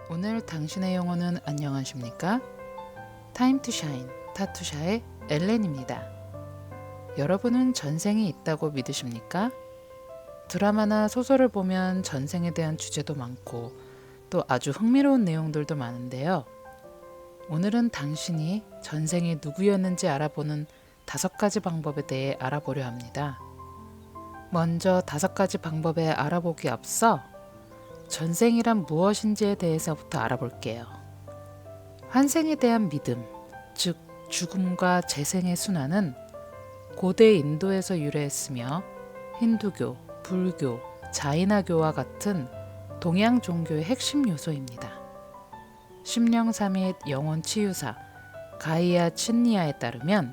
오늘 당신의 영혼은 안녕하십니까? 타임 투 샤인 타투샤의 엘렌입니다. 여러분은 전생이 있다고 믿으십니까? 드라마나 소설을 보면 전생에 대한 주제도 많고 또 아주 흥미로운 내용들도 많은데요. 오늘은 당신이 전생이 누구였는지 알아보는 5가지 방법에 대해 알아보려 합니다. 먼저 5가지 방법에 알아보기 앞서 전생이란 무엇인지에 대해서부터 알아볼게요. 환생에 대한 믿음, 즉 죽음과 재생의 순환은 고대 인도에서 유래했으며 힌두교, 불교, 자이나교와 같은 동양 종교의 핵심 요소입니다. 심령사및 영혼치유사 가이아 친니아에 따르면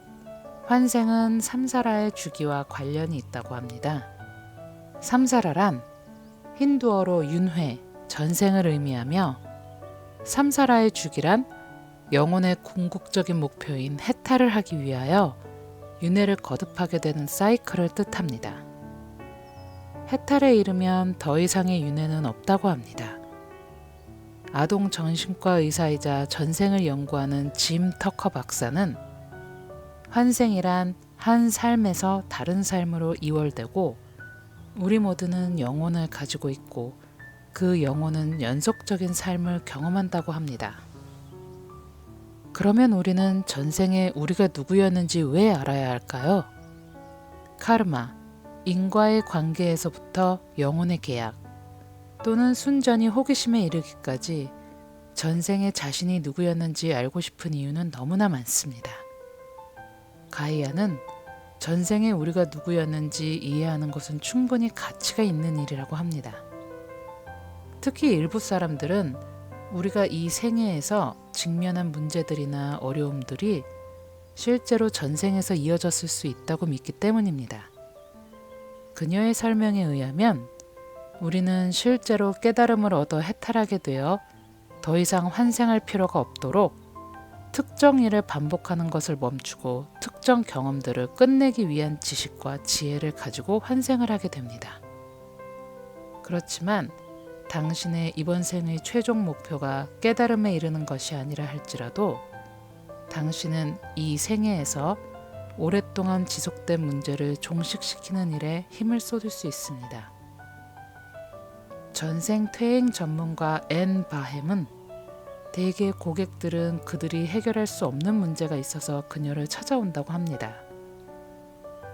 환생은 삼사라의 주기와 관련이 있다고 합니다. 삼사라란 힌두어로 윤회, 전생을 의미하며 삼사라의 주기란 영혼의 궁극적인 목표인 해탈을 하기 위하여 윤회를 거듭하게 되는 사이클을 뜻합니다. 해탈에 이르면 더 이상의 윤회는 없다고 합니다. 아동 정신과 의사이자 전생을 연구하는 짐 터커 박사는 환생이란 한 삶에서 다른 삶으로 이월되고 우리 모두는 영혼을 가지고 있고 그 영혼은 연속적인 삶을 경험한다고 합니다. 그러면 우리는 전생에 우리가 누구였는지 왜 알아야 할까요? 카르마, 인과의 관계에서부터 영혼의 계약, 또는 순전히 호기심에 이르기까지 전생에 자신이 누구였는지 알고 싶은 이유는 너무나 많습니다. 가이아는 전생에 우리가 누구였는지 이해하는 것은 충분히 가치가 있는 일이라고 합니다. 특히 일부 사람들은 우리가 이 생애에서 직면한 문제들이나 어려움들이 실제로 전생에서 이어졌을 수 있다고 믿기 때문입니다. 그녀의 설명에 의하면 우리는 실제로 깨달음을 얻어 해탈하게 되어 더 이상 환생할 필요가 없도록 특정 일을 반복하는 것을 멈추고 특정 경험들을 끝내기 위한 지식과 지혜를 가지고 환생을 하게 됩니다. 그렇지만 당신의 이번 생의 최종 목표가 깨달음에 이르는 것이 아니라 할지라도 당신은 이 생애에서 오랫동안 지속된 문제를 종식시키는 일에 힘을 쏟을 수 있습니다. 전생 퇴행 전문가 앤 바햄은 대개 고객들은 그들이 해결할 수 없는 문제가 있어서 그녀를 찾아온다고 합니다.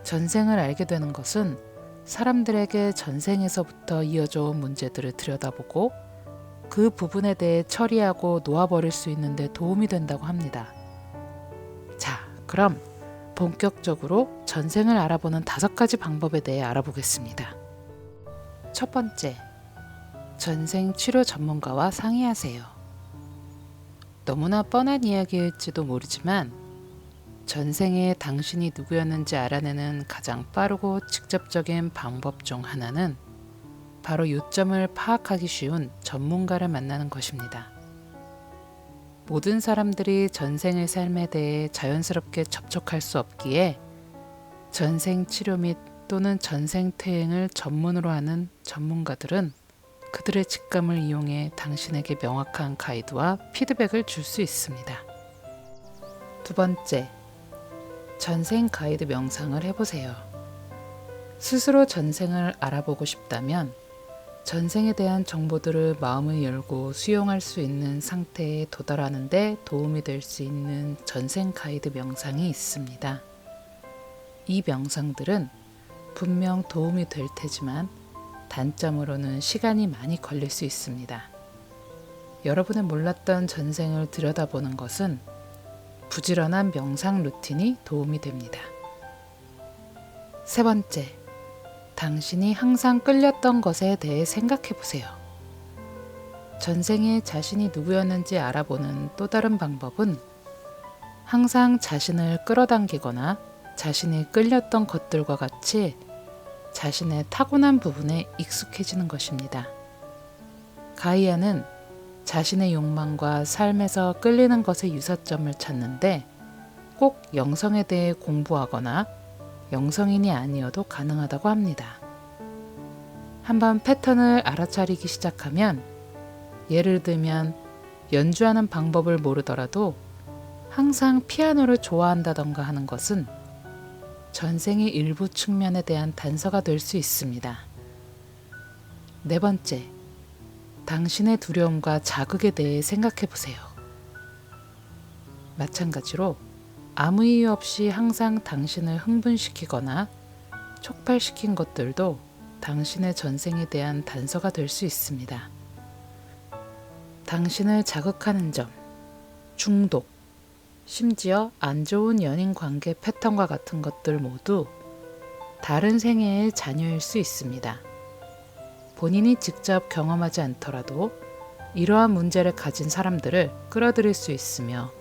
전생을 알게 되는 것은 사람들에게 전생에서부터 이어져 온 문제들을 들여다보고 그 부분에 대해 처리하고 놓아버릴 수 있는 데 도움이 된다고 합니다. 자, 그럼 본격적으로 전생을 알아보는 5가지 방법에 대해 알아보겠습니다. 첫 번째, 전생 치료 전문가와 상의하세요. 너무나 뻔한 이야기일지도 모르지만 전생에 당신이 누구였는지 알아내는 가장 빠르고 직접적인 방법 중 하나는 바로 요점을 파악하기 쉬운 전문가를 만나는 것입니다. 모든 사람들이 전생의 삶에 대해 자연스럽게 접촉할 수 없기에 전생 치료 및 또는 전생 퇴행을 전문으로 하는 전문가들은 그들의 직감을 이용해 당신에게 명확한 가이드와 피드백을 줄 수 있습니다. 두 번째, 전생 가이드 명상을 해보세요. 스스로 전생을 알아보고 싶다면 전생에 대한 정보들을 마음을 열고 수용할 수 있는 상태에 도달하는 데 도움이 될 수 있는 전생 가이드 명상이 있습니다. 이 명상들은 분명 도움이 될 테지만 단점으로는 시간이 많이 걸릴 수 있습니다. 여러분의 몰랐던 전생을 들여다보는 것은 부지런한 명상 루틴이 도움이 됩니다. 세 번째, 당신이 항상 끌렸던 것에 대해 생각해 보세요. 전생에 자신이 누구였는지 알아보는 또 다른 방법은 항상 자신을 끌어당기거나 자신이 끌렸던 것들과 같이 자신의 타고난 부분에 익숙해지는 것입니다. 가이아는 자신의 욕망과 삶에서 끌리는 것의 유사점을 찾는데 꼭 영성에 대해 공부하거나 영성인이 아니어도 가능하다고 합니다. 한번 패턴을 알아차리기 시작하면 예를 들면 연주하는 방법을 모르더라도 항상 피아노를 좋아한다던가 하는 것은 전생의 일부 측면에 대한 단서가 될 수 있습니다. 네 번째, 당신의 두려움과 자극에 대해 생각해 보세요. 마찬가지로 아무 이유 없이 항상 당신을 흥분시키거나 촉발시킨 것들도 당신의 전생에 대한 단서가 될 수 있습니다. 당신을 자극하는 점, 중독, 심지어 안 좋은 연인 관계 패턴과 같은 것들 모두 다른 생애의 자녀일 수 있습니다. 본인이 직접 경험하지 않더라도 이러한 문제를 가진 사람들을 끌어들일 수 있으며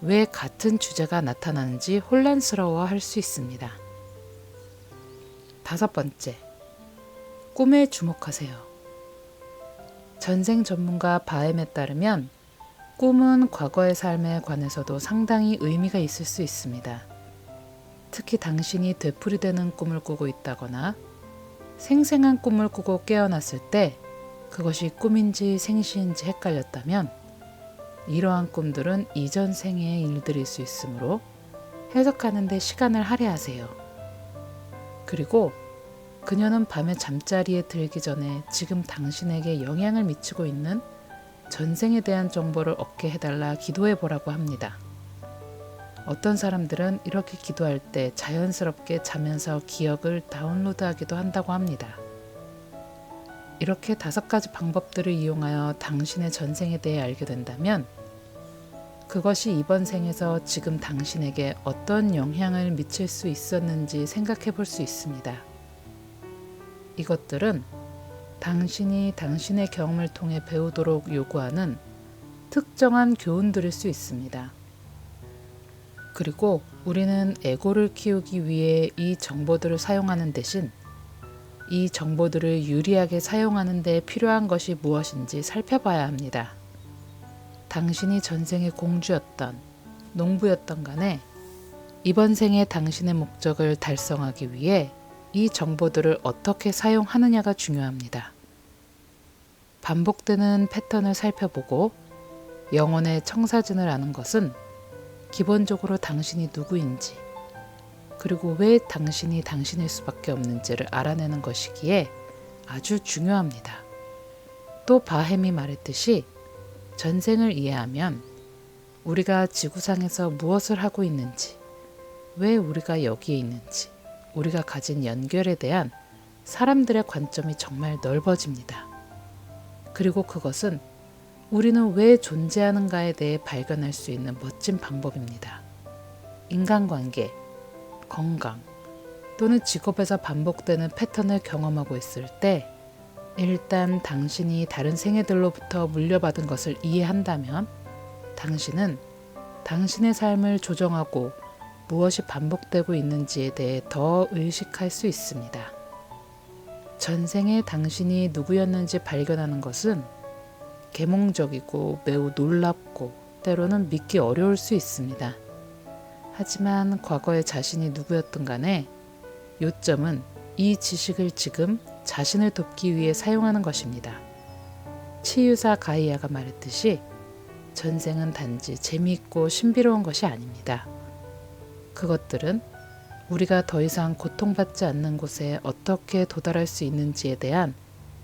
왜 같은 주제가 나타나는지 혼란스러워할 수 있습니다. 다섯 번째, 꿈에 주목하세요. 전생 전문가 바엠에 따르면 꿈은 과거의 삶에 관해서도 상당히 의미가 있을 수 있습니다. 특히 당신이 되풀이되는 꿈을 꾸고 있다거나 생생한 꿈을 꾸고 깨어났을 때 그것이 꿈인지 생시인지 헷갈렸다면 이러한 꿈들은 이전 생애의 일들일 수 있으므로 해석하는 데 시간을 할애하세요. 그리고 그녀는 밤에 잠자리에 들기 전에 지금 당신에게 영향을 미치고 있는 전생에 대한 정보를 얻게 해달라 기도해 보라고 합니다. 어떤 사람들은 이렇게 기도할 때 자연스럽게 자면서 기억을 다운로드하기도 한다고 합니다. 이렇게 5가지 방법들을 이용하여 당신의 전생에 대해 알게 된다면 그것이 이번 생에서 지금 당신에게 어떤 영향을 미칠 수 있었는지 생각해 볼 수 있습니다. 이것들은 당신이 당신의 경험을 통해 배우도록 요구하는 특정한 교훈들일 수 있습니다. 그리고 우리는 에고를 키우기 위해 이 정보들을 사용하는 대신 이 정보들을 유리하게 사용하는 데 필요한 것이 무엇인지 살펴봐야 합니다. 당신이 전생의 공주였던, 농부였던 간에 이번 생에 당신의 목적을 달성하기 위해 이 정보들을 어떻게 사용하느냐가 중요합니다. 반복되는 패턴을 살펴보고 영혼의 청사진을 아는 것은 기본적으로 당신이 누구인지 그리고 왜 당신이 당신일 수밖에 없는지를 알아내는 것이기에 아주 중요합니다. 또 바햄이 말했듯이 전생을 이해하면 우리가 지구상에서 무엇을 하고 있는지, 왜 우리가 여기에 있는지, 우리가 가진 연결에 대한 사람들의 관점이 정말 넓어집니다. 그리고 그것은 우리는 왜 존재하는가에 대해 발견할 수 있는 멋진 방법입니다. 인간관계, 건강 또는 직업에서 반복되는 패턴을 경험하고 있을 때 일단 당신이 다른 생애들로부터 물려받은 것을 이해한다면 당신은 당신의 삶을 조정하고 무엇이 반복되고 있는지에 대해 더 의식할 수 있습니다. 전생에 당신이 누구였는지 발견하는 것은 계몽적이고 매우 놀랍고 때로는 믿기 어려울 수 있습니다. 하지만 과거의 자신이 누구였든 간에 요점은 이 지식을 지금 자신을 돕기 위해 사용하는 것입니다. 치유사 가이아가 말했듯이 전생은 단지 재미있고 신비로운 것이 아닙니다. 그것들은 우리가 더 이상 고통받지 않는 곳에 어떻게 도달할 수 있는지에 대한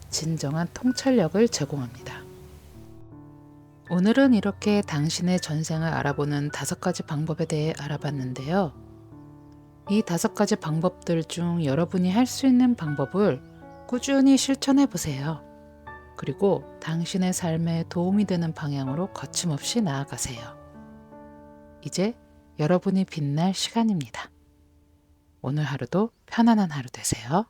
진정한 통찰력을 제공합니다. 오늘은 이렇게 당신의 전생을 알아보는 5가지 방법에 대해 알아봤는데요. 이 5가지 방법들 중 여러분이 할 수 있는 방법을 꾸준히 실천해 보세요. 그리고 당신의 삶에 도움이 되는 방향으로 거침없이 나아가세요. 이제 여러분이 빛날 시간입니다. 오늘 하루도 편안한 하루 되세요.